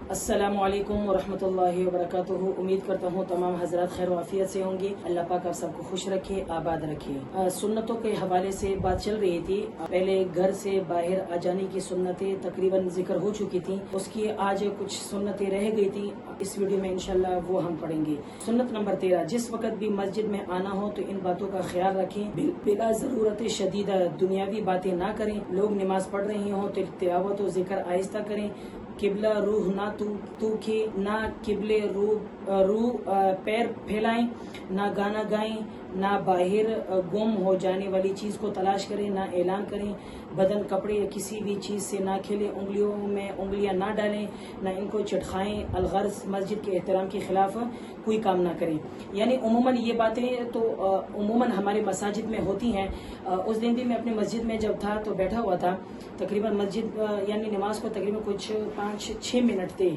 अस्सलामु अलैकुम वरहमतुल्लाहि वबरकातुहू। उम्मीद करता हूँ तमाम हजरात खैर वाफियत से होंगे। अल्लाह पाक आप सबको खुश रखे, आबाद रखे। सुन्नतों के हवाले से बात चल रही थी। पहले घर से बाहर आ जाने की सुन्नतें तकरीबन जिक्र हो चुकी थी, उसकी आज कुछ सुन्नतें रह गई थी। इस वीडियो में इंशाल्लाह वो हम पढ़ेंगे। सुन्नत नंबर 13, जिस वक्त भी मस्जिद में आना हो तो इन बातों का ख्याल रखें। बिला जरूरत शदीदा दुनियावी बातें ना करें। लोग नमाज पढ़ रही हों तो तिलावत व जिक्र आहिस्ता करें। किबला रूह ना तूखे, ना किबले रूह पैर फैलाएं, ना गाना गाएं, ना बाहर गुम हो जाने वाली चीज़ को तलाश करें, ना ऐलान करें। बदन, कपड़े या किसी भी चीज़ से ना खेलें। उंगलियों में उंगलियां ना डालें, ना इनको चटखाएं। अलगर्ज मस्जिद के एहतराम के खिलाफ कोई काम ना करें। यानी उमूमन ये बातें तो उमूमन हमारे मसाजिद में होती हैं। उस दिन भी मैं अपनी मस्जिद में जब था तो बैठा हुआ था। तकरीबन मस्जिद यानी नमाज को तकरीबन कुछ 5-6 मिनट थे,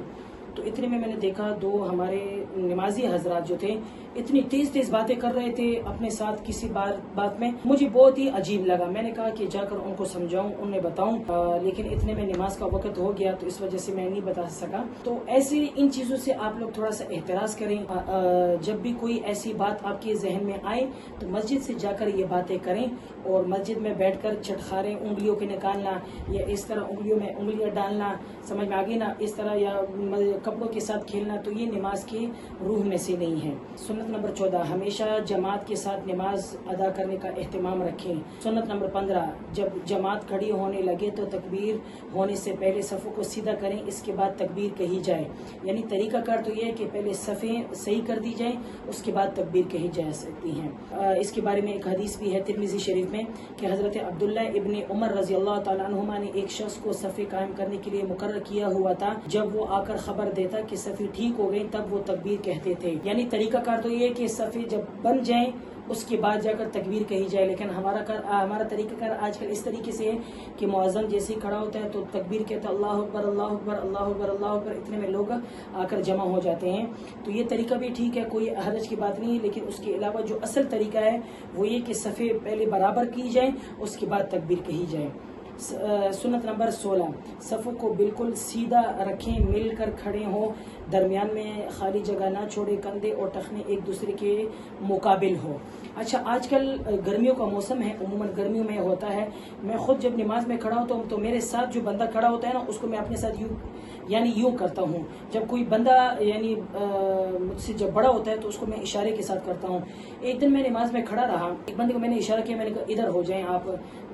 तो इतने में मैंने देखा दो हमारे नमाजी हजरात जो थे इतनी तेज बातें कर रहे थे अपने साथ किसी बात में। मुझे बहुत ही अजीब लगा। मैंने कहा कि जाकर उनको समझाऊं, उन्हें बताऊं, लेकिन इतने में नमाज का वक्त हो गया तो इस वजह से मैं नहीं बता सका। तो ऐसे इन चीज़ों से आप लोग थोड़ा सा एहतराज करें। जब भी कोई ऐसी बात आपके जहन में आए तो मस्जिद से जाकर ये बातें करें। और मस्जिद में बैठकर चटखारें उंगलियों के निकालना या इस तरह उंगलियों में उंगलियां डालना, समझ में आ गई ना, इस तरह या कपड़ों के साथ खेलना, तो ये नमाज की रूह में से नहीं है। सुन्नत नंबर 14, हमेशा जमात के साथ नमाज अदा करने का एहतमाम रखें। सुन्नत नंबर 15, जब जमात खड़ी होने लगे तो तकबीर होने से पहले सफ़ों को सीधा करें, इसके बाद तकबीर कही जाए। यानी तरीक़ाकार तो ये है कि पहले सफ़ें सही कर दी जाए, उसके बाद तकबीर कही जा सकती हैं। इसके बारे में एक हदीस भी है तिरमिज़ी शरीफ में कि हज़रत अब्दुल्ला इब्न उमर रज़ी अल्लाह तआला अन्हुमा ने एक शख्स को सफ़े कायम करने के लिए मुकर्रर किया हुआ था। जब वो आकर खबर देता कि सफ़े ठीक हो गई तब वो तकबीर कहते थे। यानी तरीक़ाकार तो ये कि सफ़े जब बन जाएं उसके बाद जाकर तकबीर कही जाए। लेकिन हमारा तरीक़ाकार आजकल इस तरीके से है कि मुअज़्ज़िन जैसे ही खड़ा होता है तो तकबीर कहता है अल्लाहु अकबर अल्लाहु अकबर अल्लाहु अकबर अल्लाहु अकबर। इतने में लोग आकर जमा हो जाते हैं। तो ये तरीका भी ठीक है, कोई हरज की बात नहीं है। लेकिन उसके अलावा जो असल तरीका है वो ये कि सफ़े पहले बराबर की जाए, उसके बाद तकबीर कही जाए। सुन्नत नंबर 16, सफ़ों को बिल्कुल सीधा रखें, मिलकर खड़े हों, दरमियान में खाली जगह ना छोड़े, कंधे और टखने एक दूसरे के मुकाबिल हो। अच्छा, आजकल गर्मियों का मौसम है, उमूमन गर्मियों में होता है। मैं खुद जब नमाज में खड़ा होता हूँ तो मेरे साथ जो बंदा खड़ा होता है ना, उसको मैं अपने साथ यूँ करता हूँ। जब कोई बंदा यानी मुझसे जब बड़ा होता है तो उसको मैं इशारे के साथ करता हूँ। एक दिन मैं नमाज में खड़ा रहा, एक बंदे को मैंने इशारा किया, मैंने कहा इधर हो जाएं आप,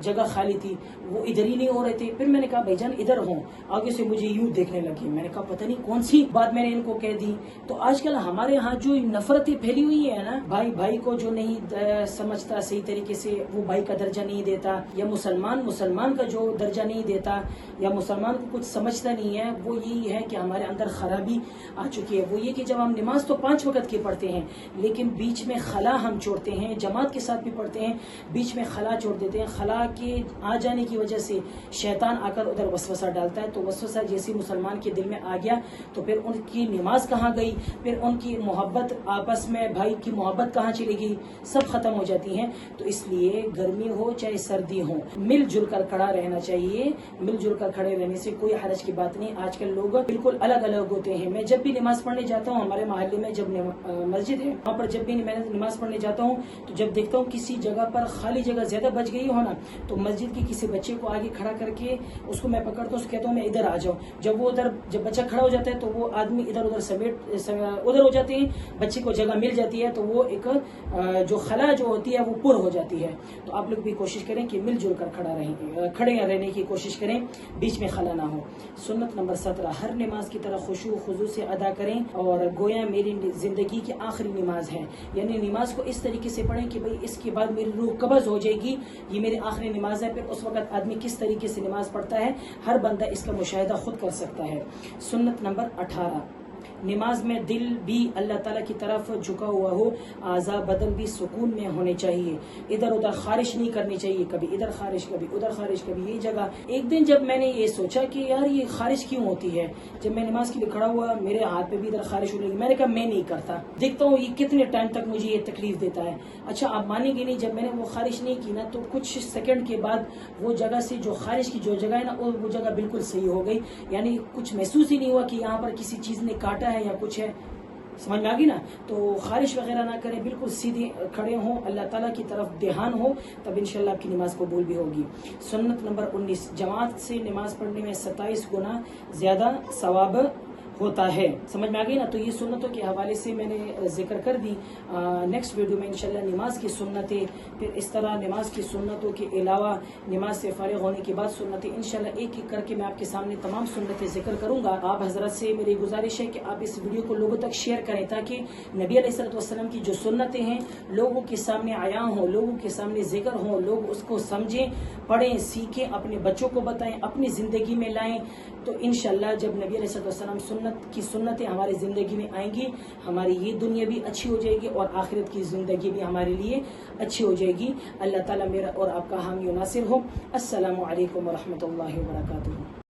जगह खाली थी। वो इधर ही नहीं हो रहे थे। फिर मैंने कहा भाईजान इधर हो, आगे से मुझे यूँ देखने लगे। मैंने कहा पता नहीं कौन सी बात मैंने इनको कह दी। तो आजकल हमारे यहाँ जो नफरतें फैली हुई है ना, भाई को जो नहीं समझता सही तरीके से, वो भाई का दर्जा नहीं देता, या मुसलमान का जो दर्जा नहीं देता, या मुसलमान को कुछ समझता नहीं है, वो यही है कि हमारे अंदर खराबी आ चुकी है। वो ये कि जब हम नमाज तो 5 वक्त की पढ़ते हैं, लेकिन बीच में खला हम छोड़ते हैं। जमात के साथ भी पढ़ते हैं, बीच में खला छोड़ देते हैं। खला के आ जाने की वजह से शैतान आकर उधर वसवसा डालता है। तो वसवसा जैसे मुसलमान के दिल में आ गया तो फिर उनकी नमाज कहाँ गई, फिर उनकी मोहब्बत, आपस में भाई की मोहब्बत कहाँ चली गई, सब खत्म हो जाती हैं। तो इसलिए गर्मी हो चाहे सर्दी हो, मिलजुल कर खड़ा रहना चाहिए। मिलजुल कर खड़े रहने से कोई हरज की बात नहीं। आजकल लोग बिल्कुल अलग अलग होते हैं। मैं जब भी नमाज पढ़ने जाता हूँ, हमारे मोहल्ले में जब मस्जिद है वहाँ पर जब भी मैं नमाज पढ़ने जाता हूँ तो जब देखता हूँ किसी जगह पर खाली जगह ज्यादा बच गई हो ना, तो मस्जिद के किसी बच्चे को आगे खड़ा करके उसको मैं पकड़ता हूँ, कहता हूँ मैं इधर आ जाओ। जब बच्चा खड़ा हो जाता है तो वो आदमी इधर उधर उधर हो जाते हैं, बच्चे को जगह मिल जाती है, तो वो एक जो खला जो होती है वो पुर हो जाती है। तो आप लोग भी कोशिश करें कि मिलजुल कर खड़े रहने की कोशिश करें, बीच में खला ना हो। सुन्नत नंबर 17, हर नमाज की तरह खुशू खुजू से अदा करें और गोया मेरी जिंदगी की आखिरी नमाज है। यानी नमाज को इस तरीके से पढ़ें कि भाई इसके बाद मेरी रूह कब्ज़ हो जाएगी, ये मेरी आखिरी नमाज है। फिर उस वक्त आदमी किस तरीके से नमाज पढ़ता है, हर बंदा इसका मुशाहिदा खुद कर सकता है। सुन्नत नंबर 18, نماز میں دل بھی اللہ تعالیٰ کی طرف جھکا ہوا ہو، اعضاء بدن بھی سکون میں ہونے چاہیے، ادھر ادھر خارش نہیں کرنی چاہیے، کبھی ادھر خارش کبھی ادھر خارش کبھی یہ جگہ۔ ایک دن جب میں نے یہ سوچا کہ یار یہ خارش کیوں ہوتی ہے، جب میں نماز کے لیے کھڑا ہوا میرے ہاتھ پہ بھی ادھر خارش ہو رہی، میں نے کہا میں نہیں کرتا، دیکھتا ہوں یہ کتنے ٹائم تک مجھے یہ تکلیف دیتا ہے۔ اچھا آپ مانیں گے نہیں، جب میں نے وہ خارش نہیں کی نا تو کچھ سیکنڈ کے بعد وہ جگہ سے جو خارش کی جو جگہ ہے نا وہ جگہ بالکل صحیح ہو گئی، یعنی کچھ محسوس ہی نہیں ہوا کہ یہاں پر کسی چیز نے کاٹا ہے یا کچھ ہے۔ سمجھ میں آ گئی نا؟ تو خارش وغیرہ نہ کریں، بالکل سیدھے کھڑے ہوں، اللہ تعالیٰ کی طرف دھیان ہو، تب انشاءاللہ آپ کی نماز قبول بھی ہوگی۔ سنت نمبر 19، جماعت سے نماز پڑھنے میں 27 گنا زیادہ ثواب ہوتا ہے۔ سمجھ میں آ گئی نا؟ تو یہ سنتوں کے حوالے سے میں نے ذکر کر دی۔ نیکسٹ ویڈیو میں انشاءاللہ نماز کی سنتیں، پھر اس طرح نماز کی سنتوں کے علاوہ نماز سے فارغ ہونے کے بعد سنتیں، انشاءاللہ ایک ایک کر کے میں آپ کے سامنے تمام سنتیں ذکر کروں گا۔ آپ حضرت سے میری گزارش ہے کہ آپ اس ویڈیو کو لوگوں تک شیئر کریں تاکہ نبی علیہ السلام کی جو سنتیں ہیں لوگوں کے سامنے عیاں ہوں، لوگوں کے سامنے ذکر ہوں، لوگ اس کو سمجھیں، پڑھیں، سیکھیں، اپنے بچوں کو بتائیں، اپنی زندگی میں لائیں۔ تو انشاءاللہ جب نبی علیہ السلام کی سنتیں ہماری زندگی میں آئیں گی، ہماری یہ دنیا بھی اچھی ہو جائے گی اور آخرت کی زندگی بھی ہمارے لیے اچھی ہو جائے گی۔ اللہ تعالیٰ میرا اور آپ کا حامی و ناصر ہو۔ السلام علیکم ورحمۃ اللہ وبرکاتہ۔